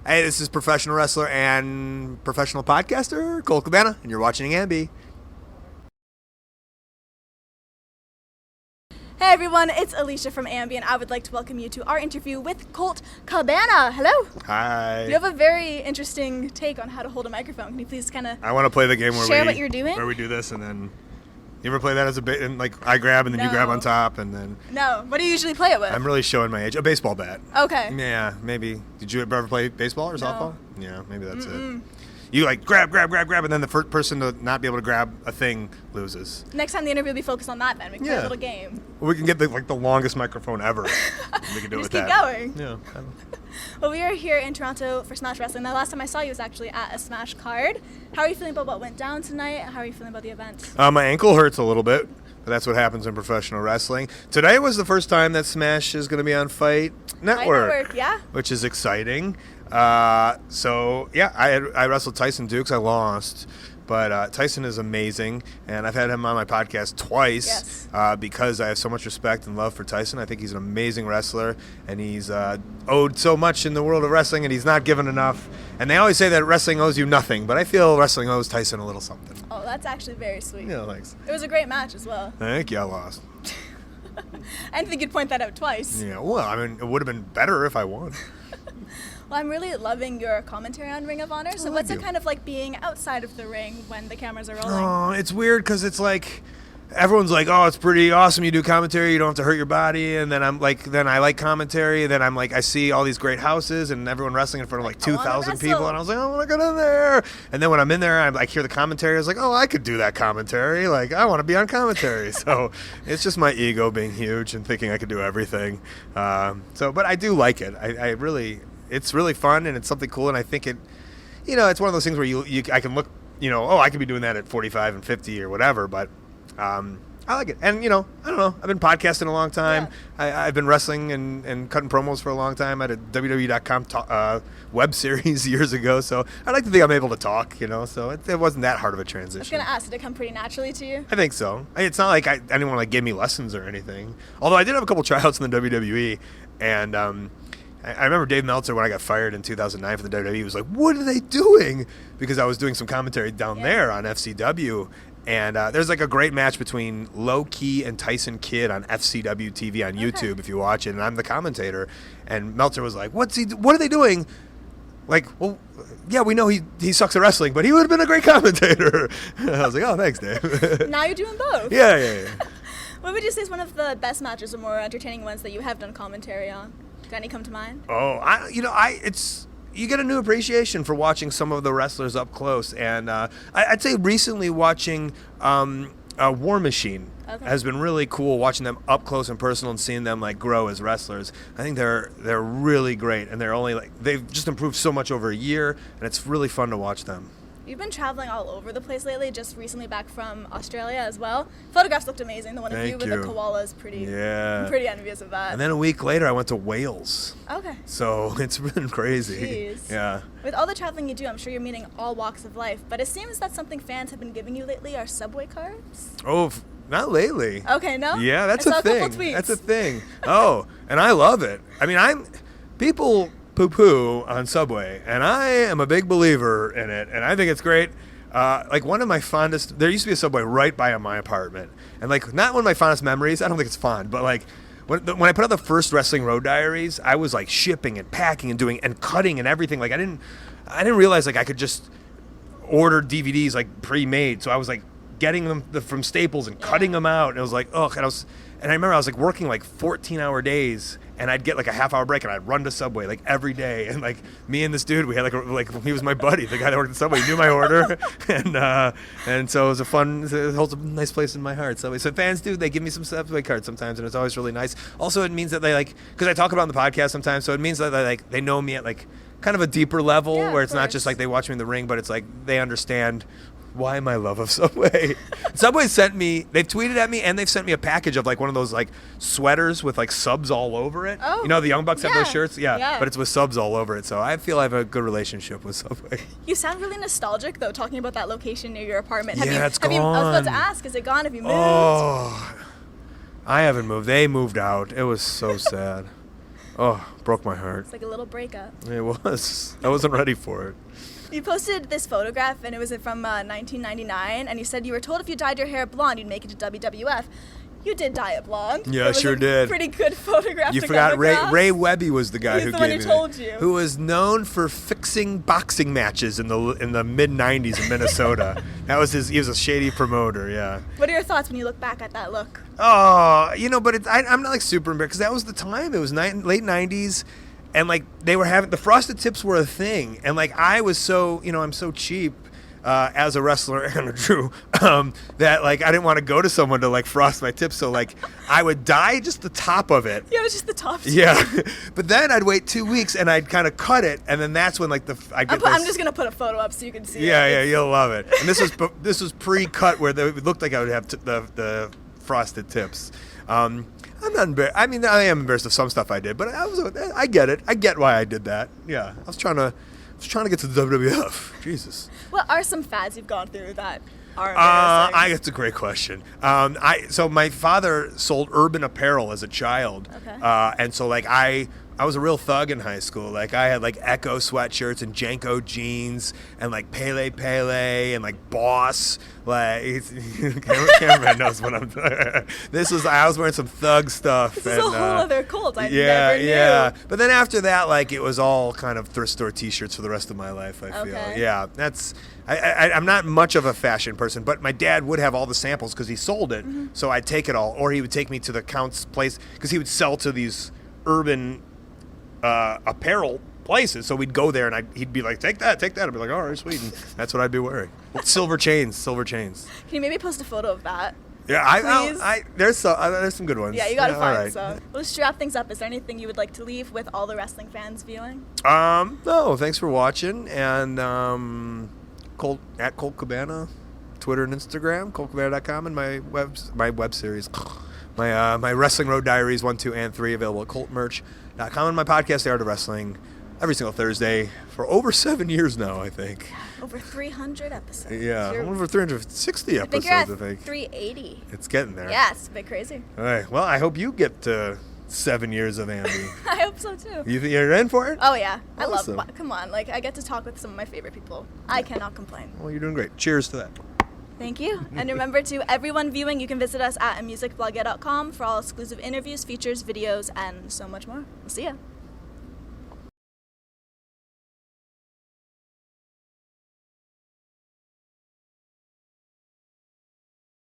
Hey, this is professional wrestler and professional podcaster Colt Cabana, and you're watching AMBY. Hey everyone, it's Alicia from AMBY, and I would like to welcome you to our interview with Colt Cabana. Hello. Hi. You have a very interesting take on how to hold a microphone. Can you please kind of I want to play the game where share what you're doing? Where we do this, and then you ever play that as a bit, and like I grab and then you grab on top, and then. No. What do you usually play it with? I'm really showing my age. A baseball bat. Okay. Yeah, maybe. Did you ever play baseball or softball? No. Yeah, maybe that's it. You like grab, and then the first person to not be able to grab a thing loses. Next time the interview will be focused on that then. We can play a little game. We can get the longest microphone ever. We can do it with that. Just keep going. Yeah. Well, we are here in Toronto for Smash Wrestling. The last time I saw you was actually at a Smash card. How are you feeling about what went down tonight? How are you feeling about the event? My ankle hurts a little bit, but that's what happens in professional wrestling. Today was the first time that Smash is going to be on Fight Network. Yeah. Which is exciting. I wrestled Tyson Dukes. I lost, but Tyson is amazing, and I've had him on my podcast twice because I have so much respect and love for Tyson. I think he's an amazing wrestler, and he's owed so much in the world of wrestling, and he's not given enough. And they always say that wrestling owes you nothing, but I feel wrestling owes Tyson a little something. Oh, that's actually very sweet. Yeah, thanks. It was a great match as well. Thank you. I lost. I didn't think you'd point that out twice. Yeah, well, I mean, it would have been better if I won. Well, I'm really loving your commentary on Ring of Honor. So what's it kind of like being outside of the ring when the cameras are rolling? Oh, it's weird because it's like everyone's like, oh, it's pretty awesome. You do commentary. You don't have to hurt your body. And then I'm like, then I like commentary. And then I'm like, I see all these great houses and everyone wrestling in front of like 2,000 people. And I was like, I want to get in there. And then when I'm in there, I like hear the commentary. I was like, oh, I could do that commentary. Like, I want to be on commentary. So it's just my ego being huge and thinking I could do everything. But I do like it. It's really fun and it's something cool, and I think it, it's one of those things where I can look, I could be doing that at 45 and 50 or whatever, but I like it. And, I don't know, I've been podcasting a long time. Yeah. I've been wrestling and cutting promos for a long time. I had a WWE.com web series years ago, so I like to think I'm able to talk, so it wasn't that hard of a transition. I was going to ask, did it come pretty naturally to you? I think so. It's not like anyone gave me lessons or anything, although I did have a couple tryouts in the WWE, and I remember Dave Meltzer, when I got fired in 2009 for the WWE, he was like, what are they doing? Because I was doing some commentary down there on FCW. And there's like a great match between Low Key and Tyson Kidd on FCW TV on YouTube if you watch it. And I'm the commentator. And Meltzer was like, what are they doing? Like, well, yeah, we know he sucks at wrestling, but he would have been a great commentator. I was like, oh, thanks, Dave. Now you're doing both. Yeah. What would you say is one of the best matches or more entertaining ones that you have done commentary on? Do any come to mind? Oh, you get a new appreciation for watching some of the wrestlers up close, and I'd say recently watching War Machine has been really cool. Watching them up close and personal and seeing them like grow as wrestlers, I think they're really great, and they've just improved so much over a year, and it's really fun to watch them. You've been traveling all over the place lately, just recently back from Australia as well. Photographs looked amazing. The one of you with the koala is pretty. Yeah. I'm pretty envious of that. And then a week later, I went to Wales. Okay. So it's been crazy. Jeez. Yeah. With all the traveling you do, I'm sure you're meeting all walks of life. But it seems that something fans have been giving you lately are subway cards. Oh, not lately. Okay, no? Yeah, that's a thing. That's a thing. Oh, and I love it. I mean, people poo-poo on Subway, and I am a big believer in it, and I think it's great. Like one of my fondest, there used to be a Subway right by my apartment, and like not one of my fondest memories, I don't think it's fond, but like when I put out the first Wrestling Road Diaries, I was like shipping and packing and doing and cutting and everything. Like I didn't realize like I could just order DVDs like pre-made, so I was like getting them from Staples and cutting them out, and it was like, ugh, and I remember I was like working like 14-hour days, and I'd get like a half-hour break, and I'd run to Subway like every day. And like me and this dude, we had like he was my buddy, the guy that worked at Subway. He knew my order, and so it holds a nice place in my heart. So fans do, they give me some Subway cards sometimes, and it's always really nice. Also, it means that they because I talk about it on the podcast sometimes, so it means that they know me at like kind of a deeper level where it's not just like they watch me in the ring, but it's like they understand why my love of Subway. Subway they've tweeted at me, and they've sent me a package of like one of those like sweaters with like subs all over it. Oh, the Young Bucks have those shirts? Yeah, but it's with subs all over it. So I feel I have a good relationship with Subway. You sound really nostalgic though, talking about that location near your apartment. It's gone. I was about to ask, is it gone? Have you moved? Oh, I haven't moved. They moved out. It was so sad. Oh, broke my heart. It's like a little breakup. It was. I wasn't ready for it. You posted this photograph, and it was from 1999, and you said you were told if you dyed your hair blonde, you'd make it to WWF. You did dye it blonde. Yeah, I sure did. Pretty good photograph. You forgot Ray Webby was the guy He's who the gave one me told you. Who was known for fixing boxing matches in the mid '90s in Minnesota. That was he was a shady promoter. Yeah. What are your thoughts when you look back at that look? Oh, but I'm not like super embarrassed because that was the time. It was late '90s. And like they were having the frosted tips were a thing, and like I was so I'm so cheap as a wrestler and a Drew that like I didn't want to go to someone to like frost my tips, so like I would dye just the top of it. Yeah, it was just the top. Yeah, but then I'd wait 2 weeks and I'd kind of cut it, and then that's when like I'm just gonna put a photo up so you can see. Yeah, you'll love it. And this was pre-cut where it looked like I would have the frosted tips. I'm not embarrassed. I mean, I am embarrassed of some stuff I did, but I get it. I get why I did that. Yeah, I was trying to get to the WWF. Jesus. What are some fads you've gone through that are embarrassing? That's a great question. So my father sold urban apparel as a child. Okay. And so like I was a real thug in high school. Like I had like Echo sweatshirts and Janko jeans and like Pele and like Boss. Like cameraman knows what I'm doing. I was wearing some thug stuff. This is a whole other cult. I never knew. Yeah. But then after that, like it was all kind of thrift store T-shirts for the rest of my life. I feel. Yeah. That's. I'm not much of a fashion person, but my dad would have all the samples because he sold it. Mm-hmm. So I'd take it all, or he would take me to the Count's place because he would sell to these urban apparel places. So we'd go there and he'd be like, take that. I'd be like, all right, sweet. And that's what I'd be wearing. Silver chains. Can you maybe post a photo of that? Yeah, there's some good ones. Yeah, you gotta find some. Well, let's wrap things up. Is there anything you would like to leave with all the wrestling fans viewing? No, thanks for watching. And at Colt Cabana, Twitter and Instagram, coltcabana.com, and my web series, my Wrestling Road Diaries 1, 2, and 3, available at coltmerch.com, and my podcast, The Art of Wrestling, every single Thursday for over 7 years now, I think. Over 300 episodes. Yeah, over 360 episodes, I think. 380. It's getting there. Yeah, it's a bit crazy. All right, well, I hope you get to 7 years of AMBY. I hope so, too. You're in for it? Oh, yeah. Awesome. I love, come on, like, I get to talk with some of my favorite people. I cannot complain. Well, you're doing great. Cheers to that. Thank you. And remember, to everyone viewing, you can visit us at amusicblogger.com for all exclusive interviews, features, videos, and so much more. We'll see ya.